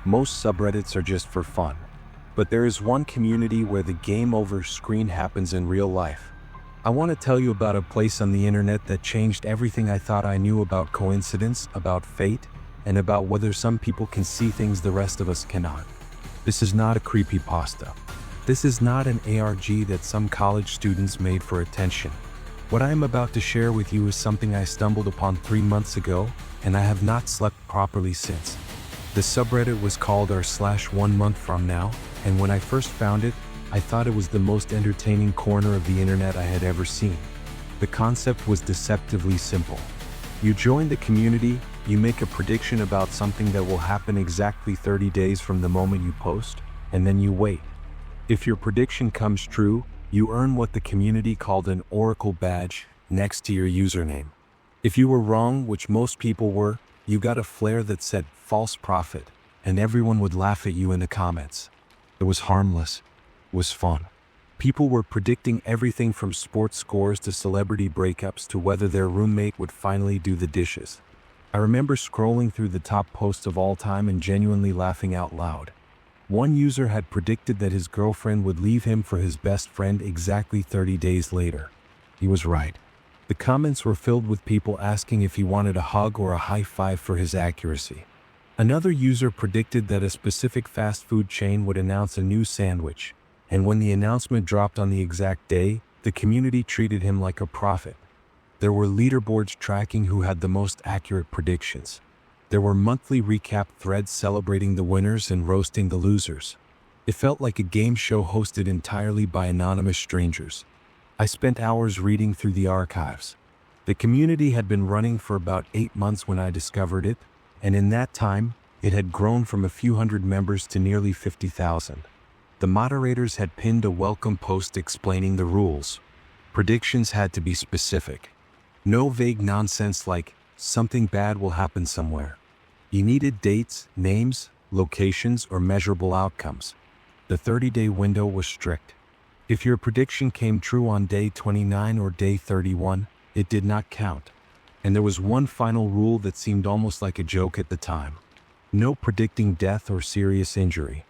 Most subreddits are just for fun, but there is one community where the game over screen happens in real life. I want to tell you about a place on the internet that changed everything I thought I knew about coincidence, about fate, and about whether some people can see things the rest of us cannot. This is not a creepypasta. This is not an ARG that some college students made for attention. What I am about to share with you is something I stumbled upon 3 months ago, and I have not slept properly since. The subreddit was called r/OneMonthFromNow, and when I first found it, I thought it was the most entertaining corner of the internet I had ever seen. The concept was deceptively simple. You join the community, you make a prediction about something that will happen exactly 30 days from the moment you post, and then you wait. If your prediction comes true, you earn what the community called an Oracle badge next to your username. If you were wrong, which most people were, you got a flare that said false prophet, and everyone would laugh at you in the comments. It was harmless. It was fun. People were predicting everything from sports scores to celebrity breakups to whether their roommate would finally do the dishes. I remember scrolling through the top posts of all time and genuinely laughing out loud. One user had predicted that his girlfriend would leave him for his best friend exactly 30 days later. He was right. The comments were filled with people asking if he wanted a hug or a high five for his accuracy. Another user predicted that a specific fast food chain would announce a new sandwich, and when the announcement dropped on the exact day, the community treated him like a prophet. There were leaderboards tracking who had the most accurate predictions. There were monthly recap threads celebrating the winners and roasting the losers. It felt like a game show hosted entirely by anonymous strangers. I spent hours reading through the archives. The community had been running for about 8 months when I discovered it, and in that time, it had grown from a few hundred members to nearly 50,000. The moderators had pinned a welcome post explaining the rules. Predictions had to be specific. No vague nonsense like, something bad will happen somewhere. You needed dates, names, locations, or measurable outcomes. The 30-day window was strict. If your prediction came true on day 29 or day 31, it did not count. And there was one final rule that seemed almost like a joke at the time. No predicting death or serious injury.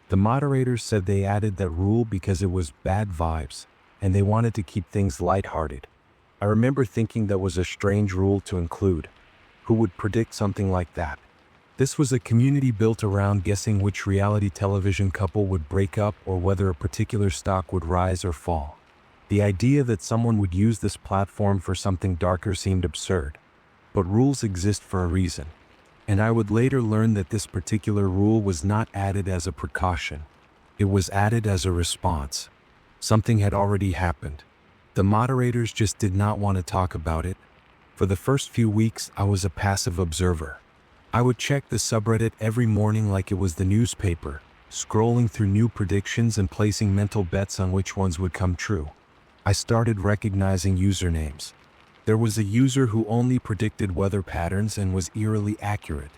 The moderators said they added that rule because it was bad vibes, and they wanted to keep things lighthearted. I remember thinking that was a strange rule to include. Who would predict something like that? This was a community built around guessing which reality television couple would break up or whether a particular stock would rise or fall. The idea that someone would use this platform for something darker seemed absurd. But rules exist for a reason. And I would later learn that this particular rule was not added as a precaution. It was added as a response. Something had already happened. The moderators just did not want to talk about it. For the first few weeks, I was a passive observer. I would check the subreddit every morning like it was the newspaper, scrolling through new predictions and placing mental bets on which ones would come true. I started recognizing usernames. There was a user who only predicted weather patterns and was eerily accurate.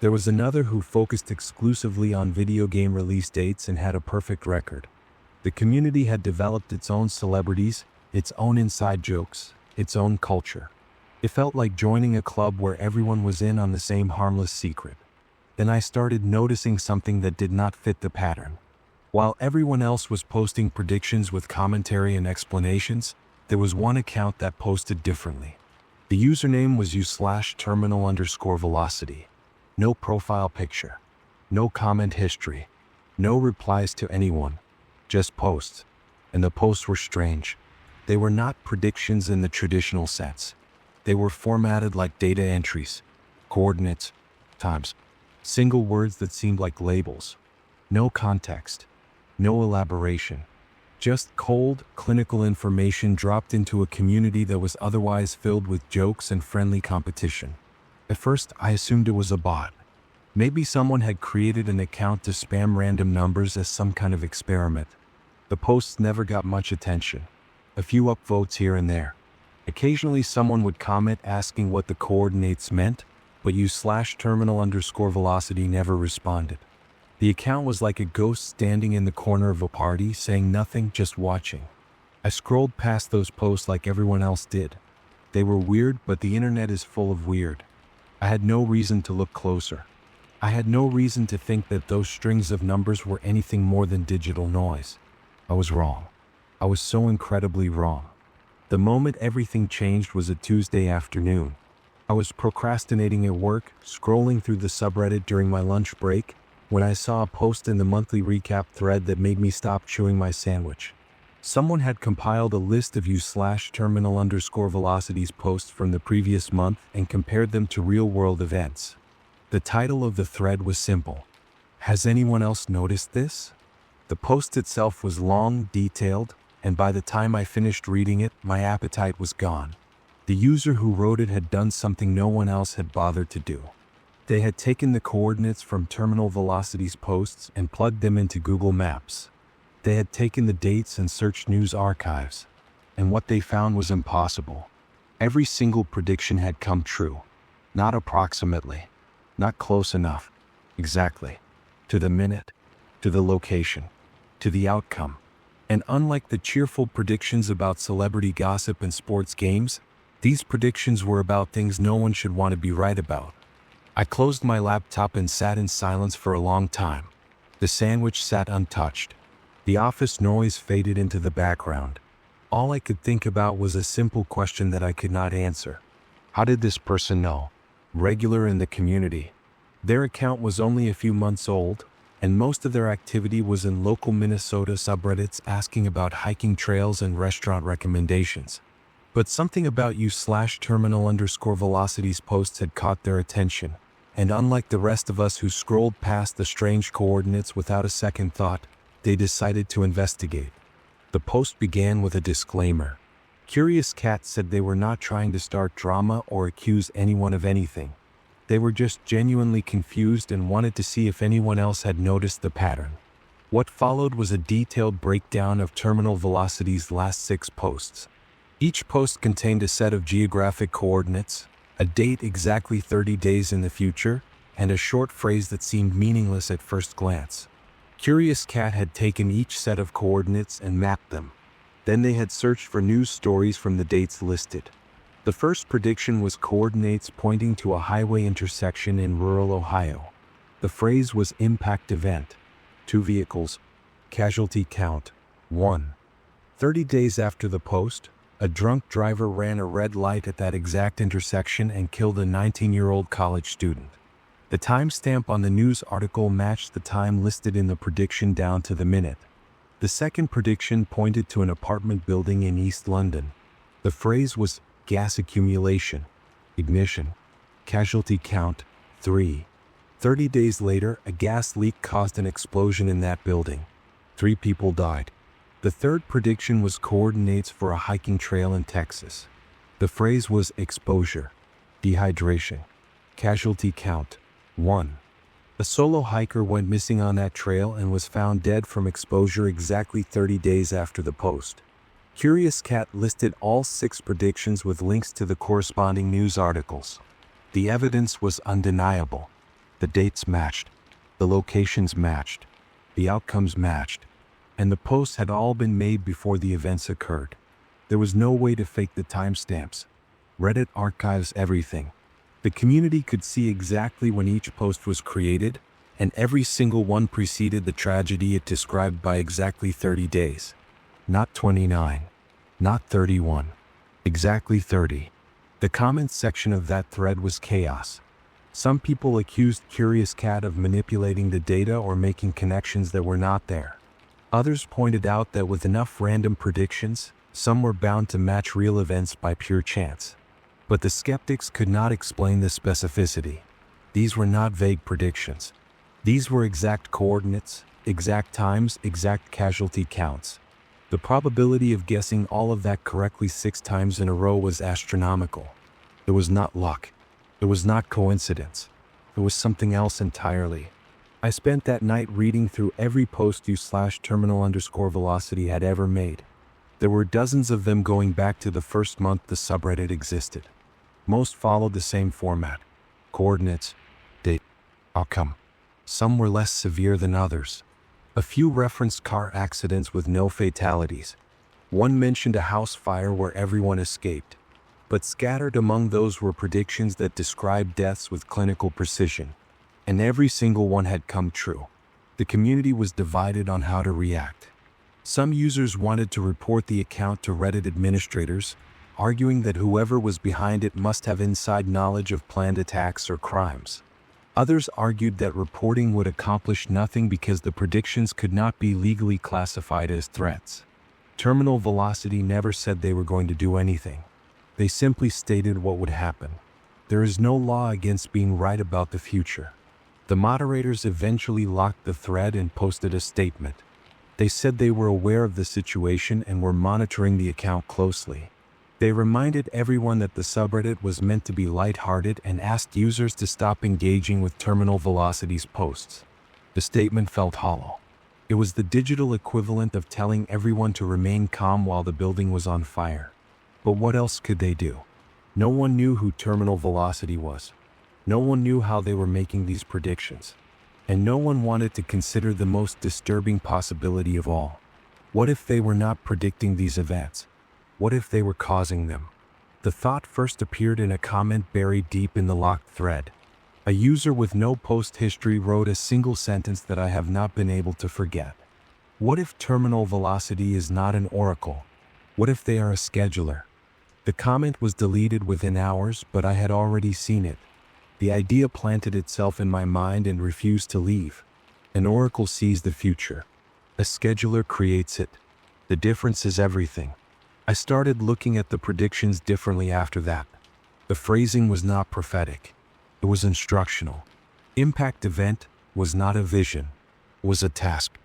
There was another who focused exclusively on video game release dates and had a perfect record. The community had developed its own celebrities, its own inside jokes, its own culture. It felt like joining a club where everyone was in on the same harmless secret. Then I started noticing something that did not fit the pattern. While everyone else was posting predictions with commentary and explanations, there was one account that posted differently. The username was u/terminal_velocity. No profile picture. No comment history. No replies to anyone. Just posts. And the posts were strange. They were not predictions in the traditional sense. They were formatted like data entries, coordinates, times, single words that seemed like labels. No context, no elaboration. Just cold, clinical information dropped into a community that was otherwise filled with jokes and friendly competition. At first, I assumed it was a bot. Maybe someone had created an account to spam random numbers as some kind of experiment. The posts never got much attention. A few upvotes here and there. Occasionally someone would comment asking what the coordinates meant, but u/terminal_velocity never responded. The account was like a ghost standing in the corner of a party, saying nothing, just watching. I scrolled past those posts like everyone else did. They were weird, but the internet is full of weird. I had no reason to look closer. I had no reason to think that those strings of numbers were anything more than digital noise. I was wrong. I was so incredibly wrong. The moment everything changed was a Tuesday afternoon. I was procrastinating at work, scrolling through the subreddit during my lunch break, when I saw a post in the monthly recap thread that made me stop chewing my sandwich. Someone had compiled a list of u/terminal_velocities posts from the previous month and compared them to real-world events. The title of the thread was simple: "Has anyone else noticed this?" The post itself was long, detailed, and by the time I finished reading it, my appetite was gone. The user who wrote it had done something no one else had bothered to do. They had taken the coordinates from terminal velocities posts and plugged them into Google Maps. They had taken the dates and searched news archives. And what they found was impossible. Every single prediction had come true. Not approximately. Not close enough. Exactly. To the minute. To the location. To the outcome. And unlike the cheerful predictions about celebrity gossip and sports games, these predictions were about things no one should want to be right about. I closed my laptop and sat in silence for a long time. The sandwich sat untouched. The office noise faded into the background. All I could think about was a simple question that I could not answer. How did this person know? Regular in the community. Their account was only a few months old, and most of their activity was in local Minnesota subreddits asking about hiking trails and restaurant recommendations. But something about u/terminal_velocities posts had caught their attention, and unlike the rest of us who scrolled past the strange coordinates without a second thought, they decided to investigate. The post began with a disclaimer. Curious Cat said they were not trying to start drama or accuse anyone of anything. They were just genuinely confused and wanted to see if anyone else had noticed the pattern. What followed was a detailed breakdown of terminal velocities' last 6 posts. Each post contained a set of geographic coordinates, a date exactly 30 days in the future, and a short phrase that seemed meaningless at first glance. Curious Cat had taken each set of coordinates and mapped them. Then they had searched for news stories from the dates listed. The first prediction was coordinates pointing to a highway intersection in rural Ohio. The phrase was impact event. 2 vehicles. Casualty count. 1. 30 days after the post, a drunk driver ran a red light at that exact intersection and killed a 19-year-old college student. The timestamp on the news article matched the time listed in the prediction down to the minute. The second prediction pointed to an apartment building in East London. The phrase was gas accumulation, ignition, casualty count, 3. 30 days later, a gas leak caused an explosion in that building. 3 people died. The third prediction was coordinates for a hiking trail in Texas. The phrase was exposure, dehydration, casualty count, 1. A solo hiker went missing on that trail and was found dead from exposure exactly 30 days after the post. Curious Cat listed all 6 predictions with links to the corresponding news articles. The evidence was undeniable. The dates matched. The locations matched. The outcomes matched. And the posts had all been made before the events occurred. There was no way to fake the timestamps. Reddit archives everything. The community could see exactly when each post was created, and every single one preceded the tragedy it described by exactly 30 days. Not 29. Not 31. Exactly 30. The comments section of that thread was chaos. Some people accused Curious Cat of manipulating the data or making connections that were not there. Others pointed out that with enough random predictions, some were bound to match real events by pure chance. But the skeptics could not explain the specificity. These were not vague predictions. These were exact coordinates, exact times, exact casualty counts. The probability of guessing all of that correctly 6 times in a row was astronomical. It was not luck. It was not coincidence. It was something else entirely. I spent that night reading through every post u/terminal_velocity had ever made. There were dozens of them going back to the first month the subreddit existed. Most followed the same format. Coordinates, date, outcome. Some were less severe than others. A few referenced car accidents with no fatalities. One mentioned a house fire where everyone escaped. But scattered among those were predictions that described deaths with clinical precision. and every single one had come true. The community was divided on how to react. Some users wanted to report the account to Reddit administrators, arguing that whoever was behind it must have inside knowledge of planned attacks or crimes. Others argued that reporting would accomplish nothing because the predictions could not be legally classified as threats. Terminal Velocity never said they were going to do anything. They simply stated what would happen. There is no law against being right about the future. The moderators eventually locked the thread and posted a statement. They said they were aware of the situation and were monitoring the account closely. They reminded everyone that the subreddit was meant to be lighthearted and asked users to stop engaging with Terminal Velocity's posts. The statement felt hollow. It was the digital equivalent of telling everyone to remain calm while the building was on fire. But what else could they do? No one knew who Terminal Velocity was. No one knew how they were making these predictions. And no one wanted to consider the most disturbing possibility of all. What if they were not predicting these events? What if they were causing them? The thought first appeared in a comment buried deep in the locked thread. A user with no post history wrote a single sentence that I have not been able to forget. What if Terminal Velocity is not an oracle? What if they are a scheduler? The comment was deleted within hours, but I had already seen it. The idea planted itself in my mind and refused to leave. An oracle sees the future. A scheduler creates it. The difference is everything. I started looking at the predictions differently after that. The phrasing was not prophetic. It was instructional. Impact event was not a vision. It was a task.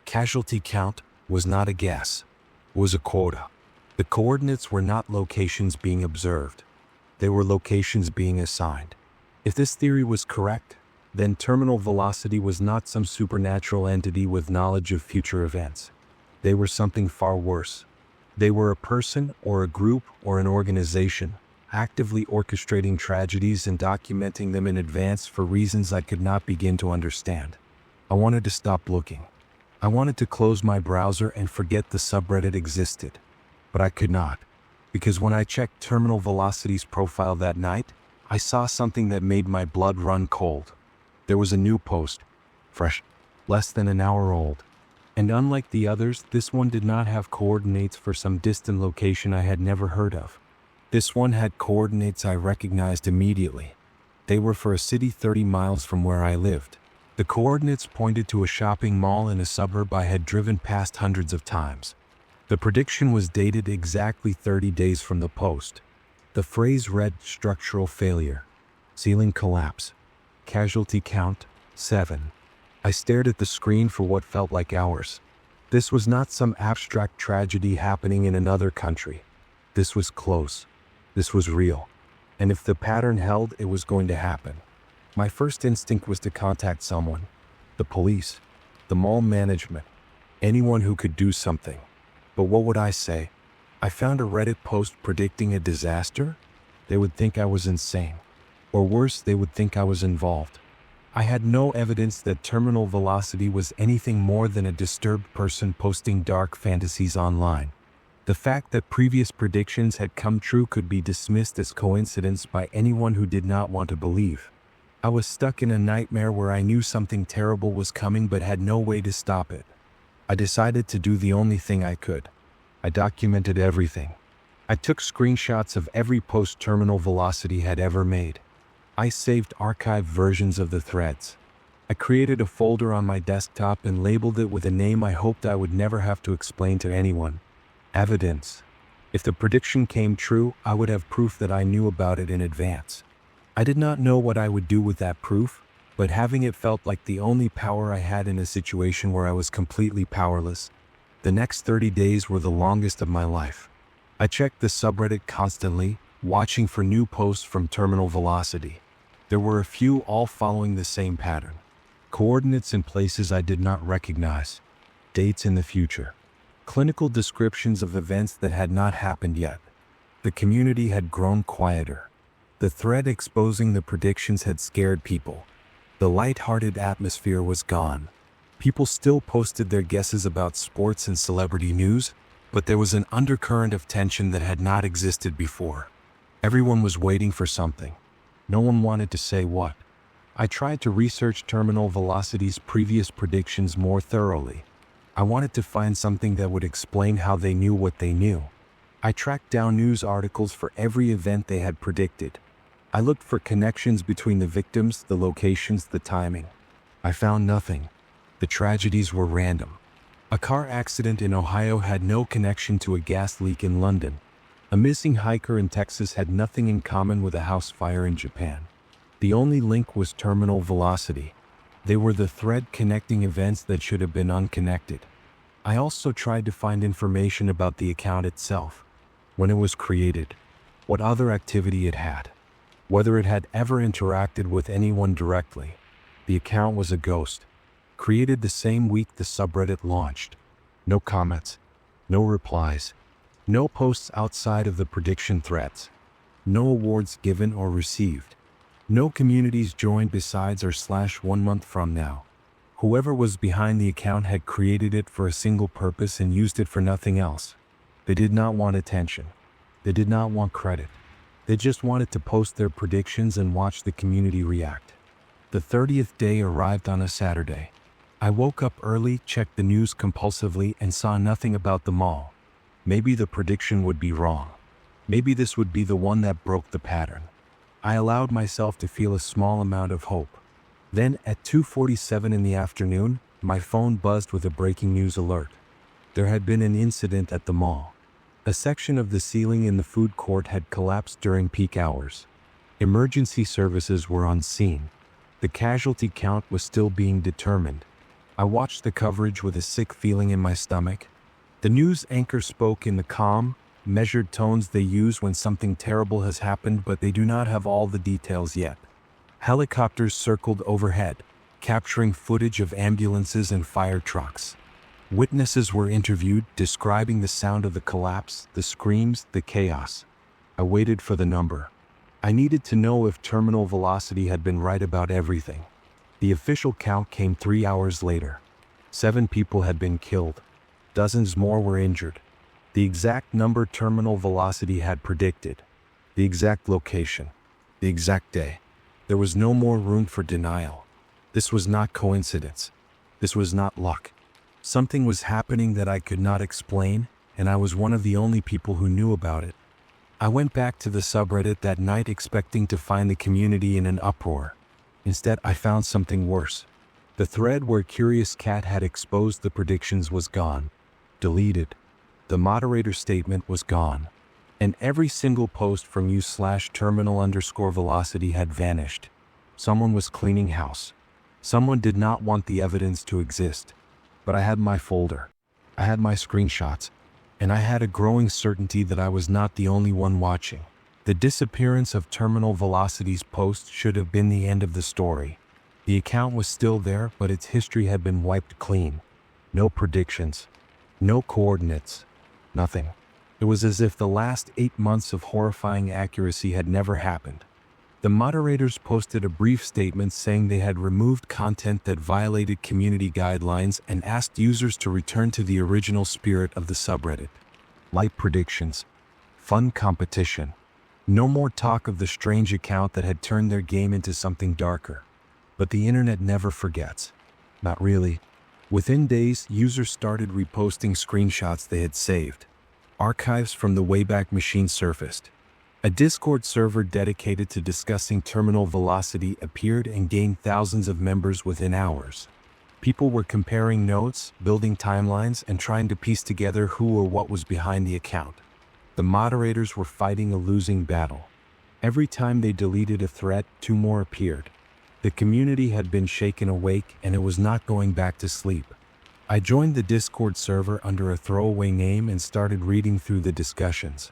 Casualty count was not a guess. It was a quota. The coordinates were not locations being observed. They were locations being assigned. If this theory was correct, then Terminal Velocity was not some supernatural entity with knowledge of future events. They were something far worse. They were a person or a group or an organization, actively orchestrating tragedies and documenting them in advance for reasons I could not begin to understand. I wanted to stop looking. I wanted to close my browser and forget the subreddit existed. But I could not, because when I checked Terminal Velocity's profile that night, I saw something that made my blood run cold. There was a new post, fresh, less than an hour old. And unlike the others, this one did not have coordinates for some distant location I had never heard of. This one had coordinates I recognized immediately. They were for a city 30 miles from where I lived. The coordinates pointed to a shopping mall in a suburb I had driven past hundreds of times. The prediction was dated exactly 30 days from the post. The phrase read structural failure, ceiling collapse, casualty count 7. I stared at the screen for what felt like hours. This was not some abstract tragedy happening in another country. This was close. This was real. And if the pattern held, it was going to happen. My first instinct was to contact someone. The police, the mall management, anyone who could do something. But what would I say? I found a Reddit post predicting a disaster? They would think I was insane. Or worse, they would think I was involved. I had no evidence that Terminal Velocity was anything more than a disturbed person posting dark fantasies online. The fact that previous predictions had come true could be dismissed as coincidence by anyone who did not want to believe. I was stuck in a nightmare where I knew something terrible was coming but had no way to stop it. I decided to do the only thing I could. I documented everything. I took screenshots of every post Terminal Velocity had ever made. I saved archived versions of the threads. I created a folder on my desktop and labeled it with a name I hoped I would never have to explain to anyone. Evidence. If the prediction came true, I would have proof that I knew about it in advance. I did not know what I would do with that proof, but having it felt like the only power I had in a situation where I was completely powerless. The next 30 days were the longest of my life. I checked the subreddit constantly, watching for new posts from Terminal Velocity. There were a few all following the same pattern. Coordinates in places I did not recognize. Dates in the future. Clinical descriptions of events that had not happened yet. The community had grown quieter. The thread exposing the predictions had scared people. The light-hearted atmosphere was gone. People still posted their guesses about sports and celebrity news, but there was an undercurrent of tension that had not existed before. Everyone was waiting for something. No one wanted to say what. I tried to research terminal velocity's previous predictions more thoroughly. I wanted to find something that would explain how they knew what they knew. I tracked down news articles for every event they had predicted. I looked for connections between the victims, the locations, the timing. I found nothing. The tragedies were random. A car accident in Ohio had no connection to a gas leak in London. A missing hiker in Texas had nothing in common with a house fire in Japan. The only link was terminal velocity. They were the thread connecting events that should have been unconnected. I also tried to find information about the account itself. When it was created, what other activity it had, whether it had ever interacted with anyone directly. The account was a ghost. Created the same week the subreddit launched. No comments, no replies, no posts outside of the prediction threads, no awards given or received, no communities joined besides /OneMonthFromNow. Whoever was behind the account had created it for a single purpose and used it for nothing else. They did not want attention. They did not want credit. They just wanted to post their predictions and watch the community react. The 30th day arrived on a Saturday. I woke up early, checked the news compulsively, and saw nothing about the mall. Maybe the prediction would be wrong. Maybe this would be the one that broke the pattern. I allowed myself to feel a small amount of hope. Then, at 2:47 in the afternoon, my phone buzzed with a breaking news alert. There had been an incident at the mall. A section of the ceiling in the food court had collapsed during peak hours. Emergency services were on scene. The casualty count was still being determined. I watched the coverage with a sick feeling in my stomach. The news anchor spoke in the calm, measured tones they use when something terrible has happened, but they do not have all the details yet. Helicopters circled overhead, capturing footage of ambulances and fire trucks. Witnesses were interviewed, describing the sound of the collapse, the screams, the chaos. I waited for the number. I needed to know if terminal velocity had been right about everything. The official count came 3 hours later. 7 people had been killed. Dozens more were injured. The exact number terminal velocity had predicted. The exact location. The exact day. There was no more room for denial. This was not coincidence. This was not luck. Something was happening that I could not explain, and I was one of the only people who knew about it. I went back to the subreddit that night expecting to find the community in an uproar. Instead, I found something worse. The thread where Curious Cat had exposed the predictions was gone. Deleted. The moderator statement was gone. And every single post from /terminal_velocity had vanished. Someone was cleaning house. Someone did not want the evidence to exist. But I had my folder. I had my screenshots. And I had a growing certainty that I was not the only one watching. The disappearance of terminal velocity's post should have been the end of the story. The account was still there, but its history had been wiped clean. No predictions. No coordinates. Nothing. It was as if the last 8 months of horrifying accuracy had never happened. The moderators posted a brief statement saying they had removed content that violated community guidelines and asked users to return to the original spirit of the subreddit. Light predictions. Fun competition. No more talk of the strange account that had turned their game into something darker. But the internet never forgets. Not really. Within days, users started reposting screenshots they had saved. Archives from the Wayback Machine surfaced. A Discord server dedicated to discussing terminal velocity appeared and gained thousands of members within hours. People were comparing notes, building timelines, and trying to piece together who or what was behind the account. The moderators were fighting a losing battle. Every time they deleted a thread, 2 more appeared. The community had been shaken awake, and it was not going back to sleep. I joined the Discord server under a throwaway name and started reading through the discussions.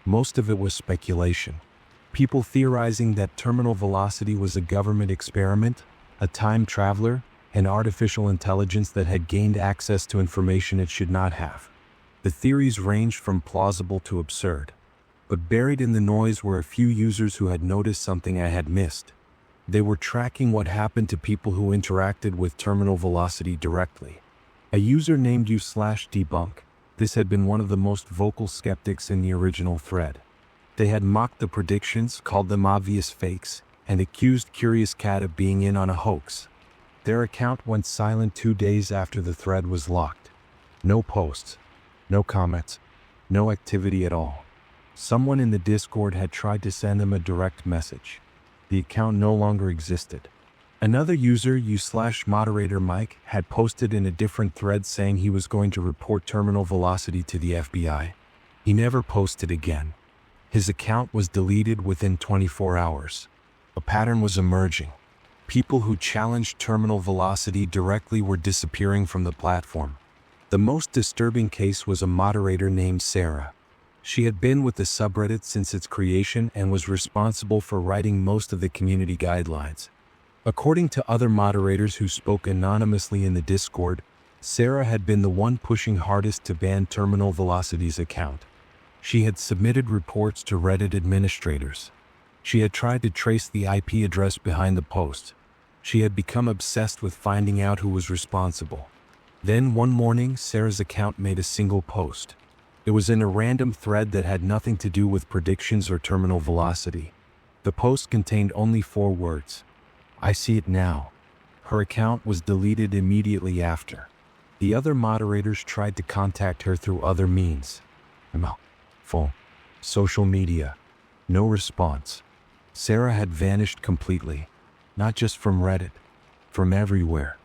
Most of it was speculation. People theorizing that terminal velocity was a government experiment, a time traveler, an artificial intelligence that had gained access to information it should not have. The theories ranged from plausible to absurd. But buried in the noise were a few users who had noticed something I had missed. They were tracking what happened to people who interacted with terminal velocity directly. A user named u/debunk. This had been one of the most vocal skeptics in the original thread. They had mocked the predictions, called them obvious fakes, and accused Curious Cat of being in on a hoax. Their account went silent 2 days after the thread was locked. No posts, no comments, no activity at all. Someone in the Discord had tried to send them a direct message. The account no longer existed. Another user, u/moderator Mike, had posted in a different thread saying he was going to report terminal velocity to the FBI. He never posted again. His account was deleted within 24 hours. A pattern was emerging. People who challenged terminal velocity directly were disappearing from the platform. The most disturbing case was a moderator named Sarah. She had been with the subreddit since its creation and was responsible for writing most of the community guidelines. According to other moderators who spoke anonymously in the Discord, Sarah had been the one pushing hardest to ban Terminal Velocity's account. She had submitted reports to Reddit administrators. She had tried to trace the IP address behind the post. She had become obsessed with finding out who was responsible. Then one morning, Sarah's account made a single post. It was in a random thread that had nothing to do with predictions or terminal velocity. The post contained only 4 words. I see it now. Her account was deleted immediately after. The other moderators tried to contact her through other means. Email, phone, social media. No response. Sarah had vanished completely. Not just from Reddit, from everywhere.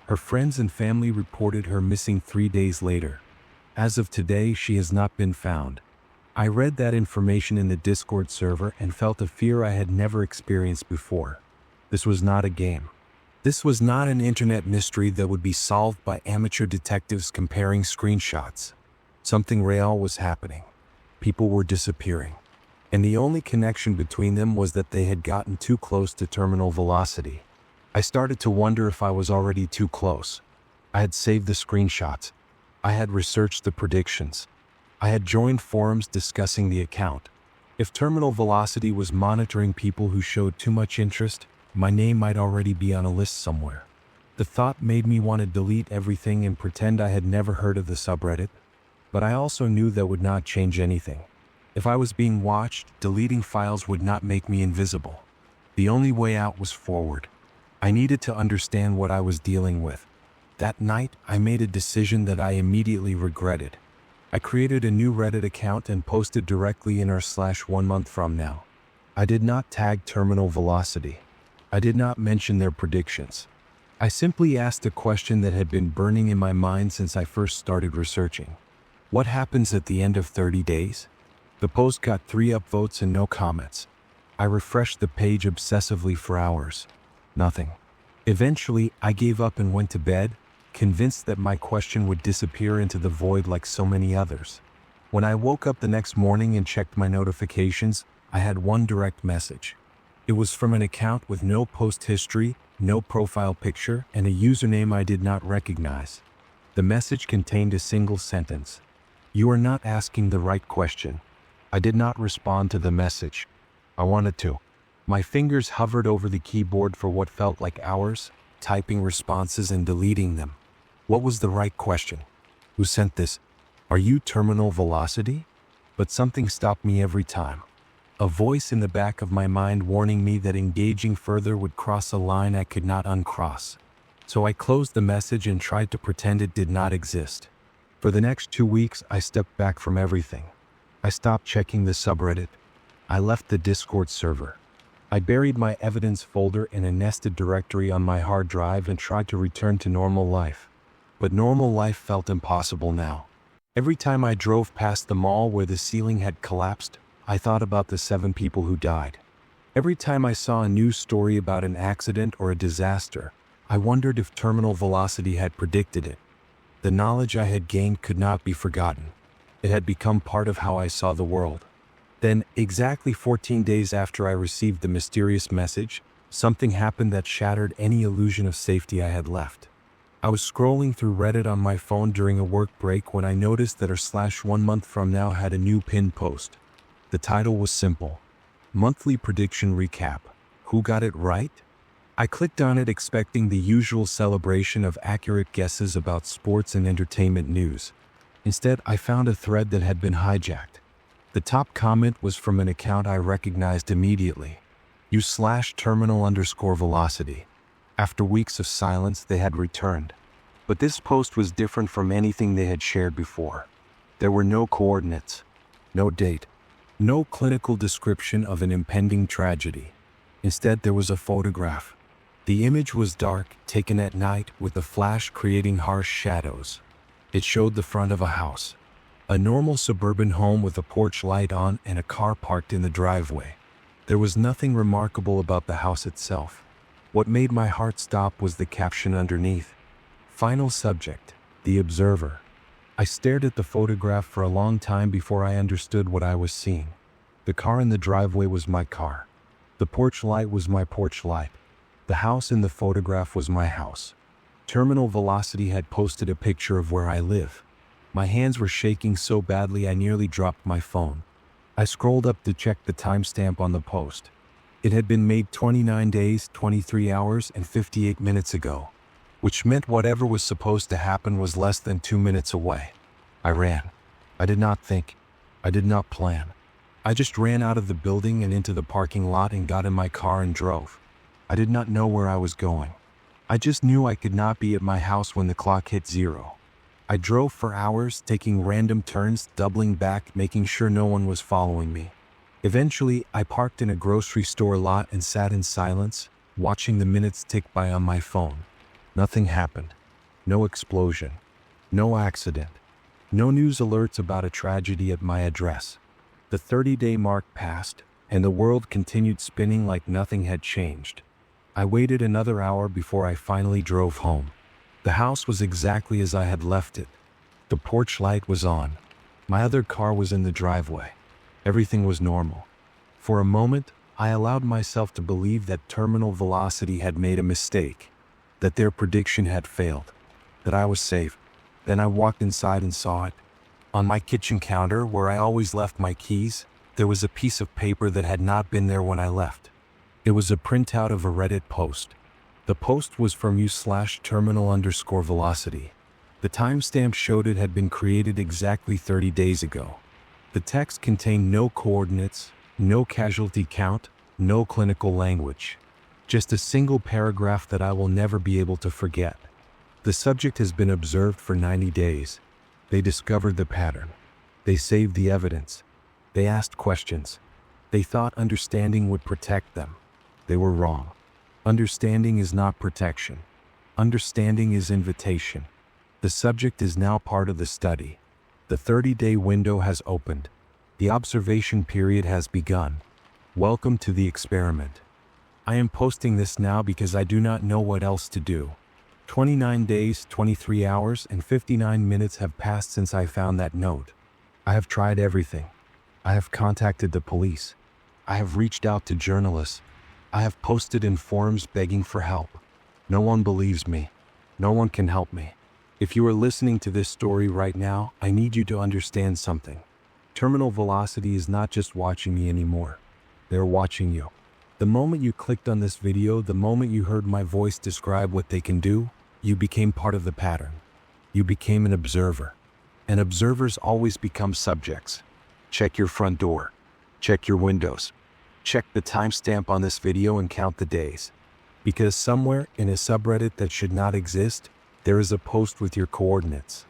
Her friends and family reported her missing 3 days later. As of today, she has not been found. I read that information in the Discord server and felt a fear I had never experienced before. This was not a game. This was not an internet mystery that would be solved by amateur detectives comparing screenshots. Something real was happening. People were disappearing. And the only connection between them was that they had gotten too close to terminal velocity. I started to wonder if I was already too close. I had saved the screenshots. I had researched the predictions. I had joined forums discussing the account. If terminal velocity was monitoring people who showed too much interest, my name might already be on a list somewhere. The thought made me want to delete everything and pretend I had never heard of the subreddit, but I also knew that would not change anything. If I was being watched, deleting files would not make me invisible. The only way out was forward. I needed to understand what I was dealing with. That night, I made a decision that I immediately regretted. I created a new Reddit account and posted directly in r/OneMonthFromNow. I did not tag terminal velocity. I did not mention their predictions. I simply asked a question that had been burning in my mind since I first started researching. What happens at the end of 30 days? The post got 3 upvotes and no comments. I refreshed the page obsessively for hours. Nothing. Eventually, I gave up and went to bed, convinced that my question would disappear into the void like so many others. When I woke up the next morning and checked my notifications, I had one direct message. It was from an account with no post history, no profile picture, and a username I did not recognize. The message contained a single sentence. You are not asking the right question. I did not respond to the message. I wanted to. My fingers hovered over the keyboard for what felt like hours, typing responses and deleting them. What was the right question? Who sent this? Are you terminal velocity? But something stopped me every time. A voice in the back of my mind warning me that engaging further would cross a line I could not uncross. So I closed the message and tried to pretend it did not exist. For the next 2 weeks, I stepped back from everything. I stopped checking the subreddit. I left the Discord server. I buried my evidence folder in a nested directory on my hard drive and tried to return to normal life. But normal life felt impossible now. Every time I drove past the mall where the ceiling had collapsed, I thought about the 7 people who died. Every time I saw a news story about an accident or a disaster, I wondered if terminal velocity had predicted it. The knowledge I had gained could not be forgotten. It had become part of how I saw the world. Then, exactly 14 days after I received the mysterious message, something happened that shattered any illusion of safety I had left. I was scrolling through Reddit on my phone during a work break when I noticed that r/OneMonthFromNow had a new pinned post. The title was simple. Monthly Prediction Recap. Who got it right? I clicked on it expecting the usual celebration of accurate guesses about sports and entertainment news. Instead, I found a thread that had been hijacked. The top comment was from an account I recognized immediately. u/terminal_velocity. After weeks of silence, they had returned. But this post was different from anything they had shared before. There were no coordinates, no date, no clinical description of an impending tragedy. Instead, there was a photograph. The image was dark, taken at night with a flash creating harsh shadows. It showed the front of a house, a normal suburban home with a porch light on and a car parked in the driveway. There was nothing remarkable about the house itself. What made my heart stop was the caption underneath. Final subject, the observer. I stared at the photograph for a long time before I understood what I was seeing. The car in the driveway was my car. The porch light was my porch light. The house in the photograph was my house. Terminal Velocity had posted a picture of where I live. My hands were shaking so badly I nearly dropped my phone. I scrolled up to check the timestamp on the post. It had been made 29 days, 23 hours, and 58 minutes ago, which meant whatever was supposed to happen was less than 2 minutes away. I ran. I did not think. I did not plan. I just ran out of the building and into the parking lot and got in my car and drove. I did not know where I was going. I just knew I could not be at my house when the clock hit 0. I drove for hours, taking random turns, doubling back, making sure no one was following me. Eventually, I parked in a grocery store lot and sat in silence, watching the minutes tick by on my phone. Nothing happened. No explosion. No accident. No news alerts about a tragedy at my address. The 30-day mark passed, and the world continued spinning like nothing had changed. I waited another hour before I finally drove home. The house was exactly as I had left it. The porch light was on. My other car was in the driveway. Everything was normal. For a moment, I allowed myself to believe that Terminal Velocity had made a mistake, that their prediction had failed, that I was safe. Then I walked inside and saw it. On my kitchen counter, where I always left my keys, there was a piece of paper that had not been there when I left. It was a printout of a Reddit post. The post was from u/terminal_velocity. The timestamp showed it had been created exactly 30 days ago. The text contained no coordinates, no casualty count, no clinical language. Just a single paragraph that I will never be able to forget. The subject has been observed for 90 days. They discovered the pattern. They saved the evidence. They asked questions. They thought understanding would protect them. They were wrong. Understanding is not protection. Understanding is invitation. The subject is now part of the study. The 30-day window has opened. The observation period has begun. Welcome to the experiment. I am posting this now because I do not know what else to do. 29 days, 23 hours, and 59 minutes have passed since I found that note. I have tried everything. I have contacted the police. I have reached out to journalists. I have posted in forums begging for help. No one believes me. No one can help me. If you are listening to this story right now, I need you to understand something. Terminal Velocity is not just watching me anymore. They're watching you. The moment you clicked on this video, the moment you heard my voice describe what they can do, you became part of the pattern. You became an observer. And observers always become subjects. Check your front door. Check your windows. Check the timestamp on this video and count the days. Because somewhere in a subreddit that should not exist, there is a post with your coordinates.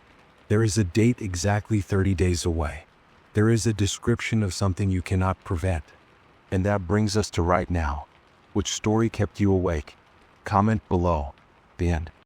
There is a date exactly 30 days away. There is a description of something you cannot prevent. And that brings us to right now. Which story kept you awake? Comment below. The end.